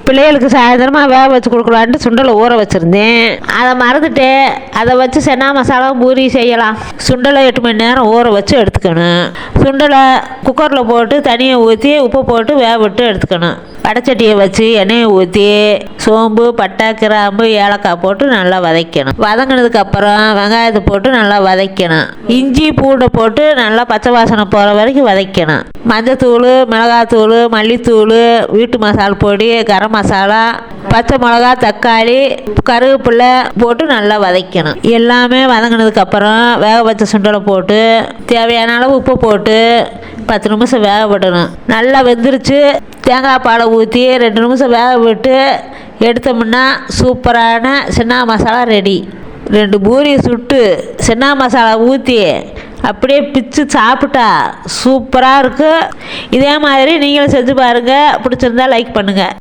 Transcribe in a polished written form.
பிள்ளைகளுக்கு சாயந்தரமாக வேக வச்சு கொடுக்கலான்ட்டு சுண்டலை ஊற வச்சுருந்தேன். அதை மறந்துட்டு அதை வச்சு சென்னா மசாலா பூரி செய்யலாம். சுண்டலை 8 மணி நேரம் ஊற வச்சு எடுத்துக்கணும். சுண்டலை குக்கரில் போட்டு தண்ணியை ஊற்றி உப்பு போட்டு வேக விட்டு எடுத்துக்கணும். வடைச்சட்டியை வச்சு எண்ணெயை ஊற்றி சோம்பு பட்டை கிராம்பு ஏலக்காய் போட்டு நல்லா வதக்கணும். வதங்கினதுக்கப்புறம் வெங்காயத்தை போட்டு நல்லா வதக்கணும். இஞ்சி பூண்டை போட்டு நல்லா பச்சை வாசனை போகிற வரைக்கும் வதக்கணும். மஞ்சத்தூள் மிளகாத்தூள் மல்லித்தூள் வீட்டு மசாலா பொடி கரம் மசாலா பச்சை மிளகா தக்காளி கருவேப்பிலை போட்டு நல்லா வதக்கணும். எல்லாமே வதங்கினதுக்கப்புறம் வேக வச்ச சுண்டலை போட்டு தேவையான அளவு உப்பு போட்டு 10 நிமிஷம் வேக விடணும். நல்லா வெந்துருச்சு. தேங்காய் பாலை ஊற்றி 2 நிமிஷம் வேக விட்டு எடுத்தோம்னா சூப்பரான சென்னா மசாலா ரெடி. 2 பூரி சுட்டு சென்னா மசாலா ஊற்றி அப்படியே பிச்சு சாப்பிட்டா சூப்பராக இருக்குது. இதே மாதிரி நீங்களும் செஞ்சு பாருங்கள். பிடிச்சிருந்தா லைக் பண்ணுங்கள்.